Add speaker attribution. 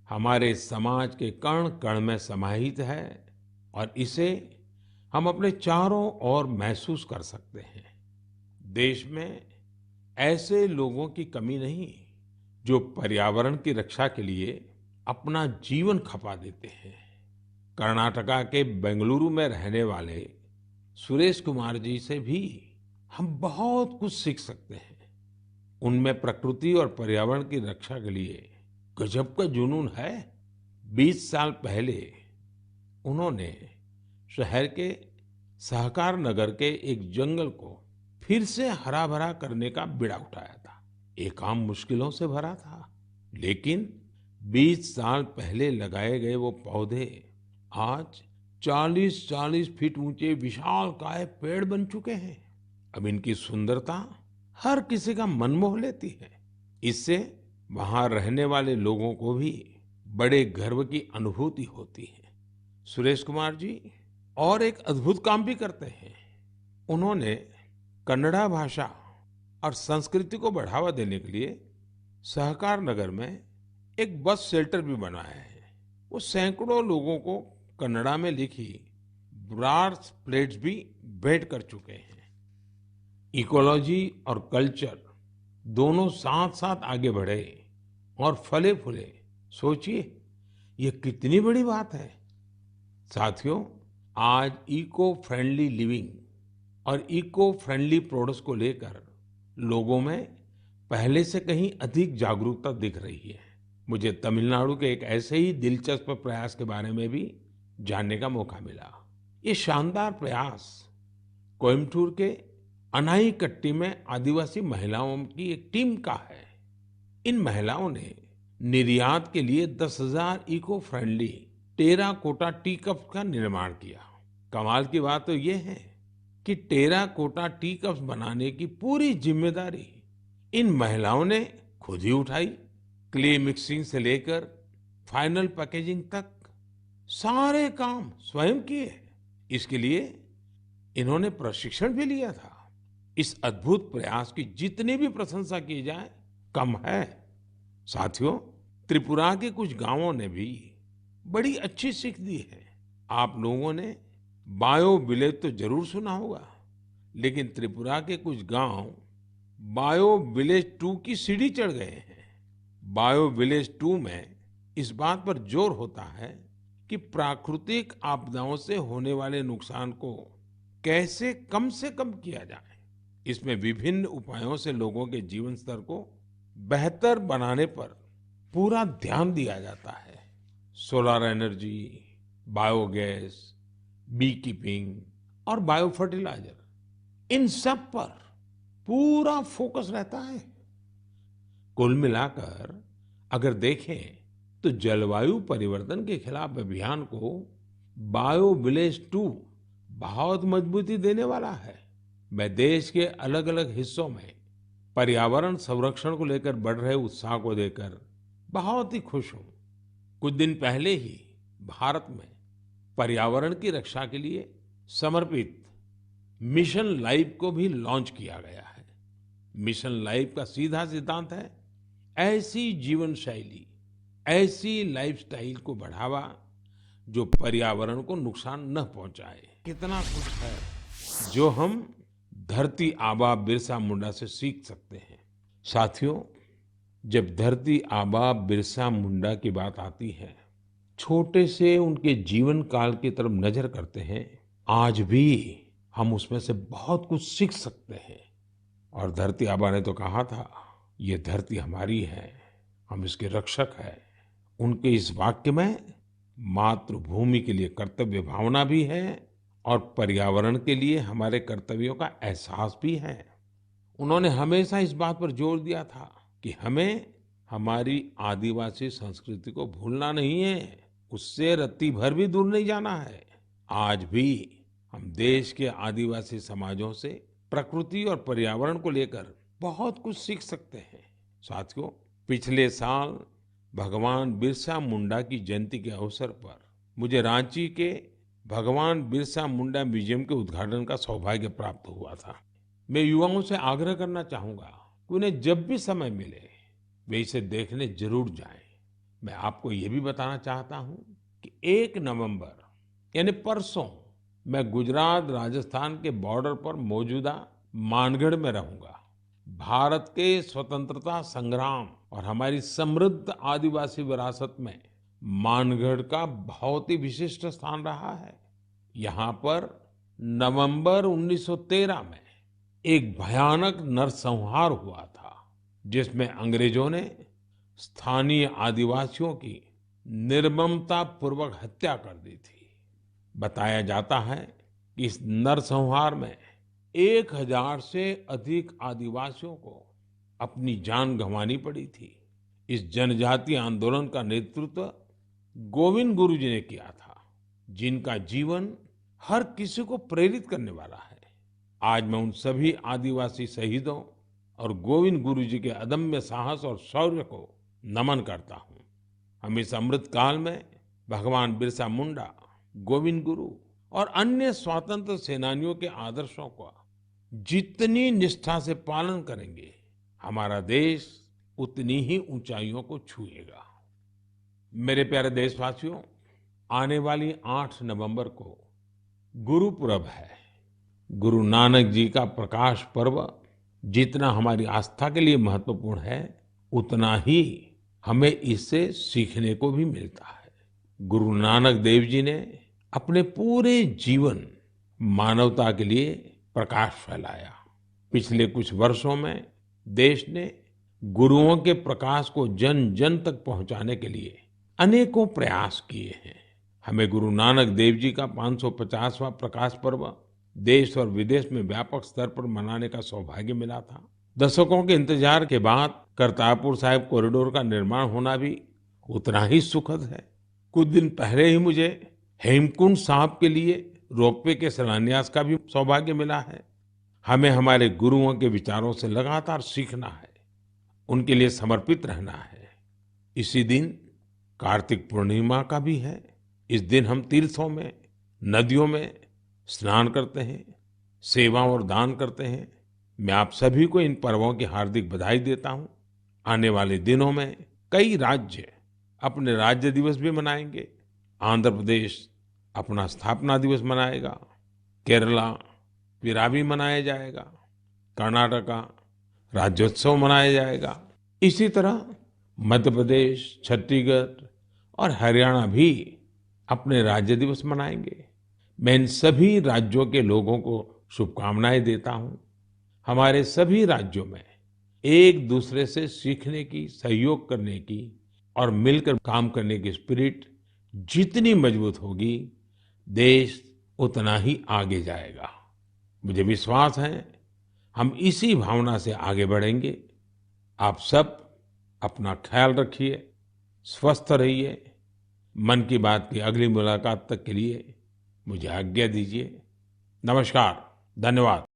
Speaker 1: हमारे समाज के कण कण में समाहित है और इसे हम अपने चारों ओर महसूस कर सकते हैं। देश में ऐसे लोगों की कमी नहीं जो पर्यावरण की रक्षा के लिए अपना जीवन खपा देते हैं। कर्नाटका के बेंगलुरु में रहने वाले सुरेश कुमार जी से भी हम बहुत कुछ सीख सकते हैं। उनमें प्रकृति और पर्यावरण की रक्षा के लिए गजब का जुनून है। 20 साल पहले उन्होंने शहर के सहकार नगर के एक जंगल को फिर से हरा भरा करने का बीड़ा उठाया था। ये काम मुश्किलों से भरा था, लेकिन 20 साल पहले लगाए गए वो पौधे आज 40-40 फीट ऊंचे विशालकाय पेड़ बन चुके हैं। अब इनकी सुंदरता हर किसी का मन मोह लेती है। इससे वहां रहने वाले लोगों को भी बड़े गर्व की अनुभूति होती है। सुरेश कुमार जी और एक अद्भुत काम भी करते हैं। उन्होंने कन्नड़ा भाषा और संस्कृति को बढ़ावा देने के लिए सहकार नगर में एक बस शेल्टर भी बनाया है। वो सैकड़ों लोगों को कन्नड़ा में लिखी ब्रास प्लेट्स भी भेंट कर चुके हैं। इकोलॉजी और कल्चर दोनों साथ साथ आगे बढ़े और फले फूले। सोचिए, ये कितनी बड़ी बात है। साथियों, आज इको फ्रेंडली लिविंग और इको फ्रेंडली प्रोडक्ट्स को लेकर लोगों में पहले से कहीं अधिक जागरूकता दिख रही है। मुझे तमिलनाडु के एक ऐसे ही दिलचस्प प्रयास के बारे में भी जानने का मौका मिला। ये शानदार प्रयास कोयम्बटूर के अनाईकट्टी में आदिवासी महिलाओं की एक टीम का है। इन महिलाओं ने निर्यात के लिए 10,000 eco friendly terracotta tea cups का निर्माण किया। कमाल की बात तो ये है कि टेराकोटा टी कप्स बनाने की पूरी जिम्मेदारी इन महिलाओं ने खुद ही उठाई। क्ले मिक्सिंग से लेकर फाइनल पैकेजिंग तक सारे काम स्वयं किए। इसके लिए इन्होंने प्रशिक्षण भी लिया था। इस अद्भुत प्रयास की जितनी भी प्रशंसा की जाए कम है। साथियों, त्रिपुरा के कुछ गांवों ने भी बड़ी अच्छी सीख दी है। आप लोगों ने बायो विलेज तो जरूर सुना होगा, लेकिन त्रिपुरा के कुछ गांव बायो विलेज 2 की सीढ़ी चढ़ गए हैं। बायो विलेज 2 में इस बात पर जोर होता है कि प्राकृतिक आपदाओं से होने वाले नुकसान को कैसे कम से कम किया जाए। इसमें विभिन्न उपायों से लोगों के जीवन स्तर को बेहतर बनाने पर पूरा ध्यान दिया जाता है। Solar energy, biogas, beekeeping और बायो फर्टिलाइजर, इन सब पर पूरा फोकस रहता है। कुल मिलाकर अगर देखें तो जलवायु परिवर्तन के खिलाफ अभियान को बायो विलेज 2 बहुत मजबूती देने वाला है। मैं देश के अलग अलग हिस्सों में पर्यावरण संरक्षण को लेकर बढ़ रहे उत्साह को देखकर बहुत ही खुश हूं। कुछ दिन पहले ही भारत में पर्यावरण की रक्षा के लिए समर्पित मिशन लाइफ को भी लॉन्च किया गया है। मिशन लाइफ का सीधा सिद्धांत है ऐसी जीवन शैली, ऐसी लाइफस्टाइल को बढ़ावा जो पर्यावरण को नुकसान न पहुंचाए। कितना कुछ है जो हम धरती आबा बिरसा मुंडा से सीख सकते हैं। साथियों, जब धरती आबा बिरसा मुंडा की बात आती है, छोटे से उनके जीवन काल की तरफ नजर करते हैं, आज भी हम उसमें से बहुत कुछ सीख सकते हैं। और धरती आबा ने तो कहा था, ये धरती हमारी है, हम इसके रक्षक हैं। उनके इस वाक्य में मातृभूमि के लिए कर्तव्य भावना भी है और पर्यावरण के लिए हमारे कर्तव्यों का एहसास भी है। उन्होंने हमेशा इस बात पर जोर दिया था कि हमें हमारी आदिवासी संस्कृति को भूलना नहीं है, उससे रत्ती भर भी दूर नहीं जाना है। आज भी हम देश के आदिवासी समाजों से प्रकृति और पर्यावरण को लेकर बहुत कुछ सीख सकते हैं। साथियों, पिछले साल भगवान बिरसा मुंडा की जयंती के अवसर पर मुझे रांची के भगवान बिरसा मुंडा म्यूजियम के उद्घाटन का सौभाग्य प्राप्त हुआ था। मैं युवाओं से आग्रह करना चाहूंगा कि उन्हें जब भी समय मिले वे इसे देखने जरूर जाएं। मैं आपको ये भी बताना चाहता हूँ कि 1 नवंबर यानी परसों मैं गुजरात राजस्थान के बॉर्डर पर मौजूदा मानगढ़ में रहूंगा। भारत के स्वतंत्रता संग्राम और हमारी समृद्ध आदिवासी विरासत में मानगढ़ का बहुत ही विशिष्ट स्थान रहा है। यहाँ पर नवंबर 1913 में एक भयानक नरसंहार हुआ था, जिसमें अंग्रेजों ने स्थानीय आदिवासियों की निर्ममता पूर्वक हत्या कर दी थी। बताया जाता है कि इस नरसंहार में 1000 से अधिक आदिवासियों को अपनी जान गंवानी पड़ी थी। इस जनजातीय आंदोलन का नेतृत्व गोविंद गुरु जी ने किया था, जिनका जीवन हर किसी को प्रेरित करने वाला है। आज मैं उन सभी आदिवासी शहीदों और गोविंद गुरु जी के अदम्य साहस और शौर्य को नमन करता हूँ। हम इस अमृत काल में भगवान बिरसा मुंडा, गोविंद गुरु और अन्य स्वतंत्र सेनानियों के आदर्शों का जितनी निष्ठा से पालन करेंगे, हमारा देश उतनी ही ऊंचाइयों को छुएगा। मेरे प्यारे देशवासियों, आने वाली 8 नवंबर को गुरुपुरब है। गुरु नानक जी का प्रकाश पर्व जितना हमारी आस्था के लिए महत्वपूर्ण है, उतना ही हमें इससे सीखने को भी मिलता है। गुरु नानक देव जी ने अपने पूरे जीवन मानवता के लिए प्रकाश फैलाया। पिछले कुछ वर्षों में देश ने गुरुओं के प्रकाश को जन जन तक पहुंचाने के लिए अनेकों प्रयास किए हैं। हमें गुरु नानक देव जी का 550वां प्रकाश पर्व देश और विदेश में व्यापक स्तर पर मनाने का सौभाग्य मिला था। दशकों के इंतजार के बाद करतारपुर साहिब कॉरिडोर का निर्माण होना भी उतना ही सुखद है। कुछ दिन पहले ही मुझे हेमकुंड साहिब के लिए रोपवे के शिलान्यास का भी सौभाग्य मिला है। हमें हमारे गुरुओं के विचारों से लगातार सीखना है, उनके लिए समर्पित रहना है। इसी दिन कार्तिक पूर्णिमा का भी है। इस दिन हम तीर्थों में, नदियों में स्नान करते हैं, सेवा और दान करते हैं। मैं आप सभी को इन पर्वों की हार्दिक बधाई देता हूं। आने वाले दिनों में कई राज्य अपने राज्य दिवस भी मनाएंगे। आंध्र प्रदेश अपना स्थापना दिवस मनाएगा, केरला पिरावी मनाया जाएगा, कर्नाटका राज्योत्सव मनाया जाएगा। इसी तरह मध्य प्रदेश, छत्तीसगढ़ और हरियाणा भी अपने राज्य दिवस मनाएंगे। मैं इन सभी राज्यों के लोगों को शुभकामनाएं देता हूं। हमारे सभी राज्यों में एक दूसरे से सीखने की, सहयोग करने की और मिलकर काम करने की स्पिरिट जितनी मजबूत होगी, देश उतना ही आगे जाएगा। मुझे विश्वास है हम इसी भावना से आगे बढ़ेंगे। आप सब अपना ख्याल रखिए, स्वस्थ रहिए। मन की बात की अगली मुलाकात तक के लिए मुझे आज्ञा दीजिए। नमस्कार, धन्यवाद।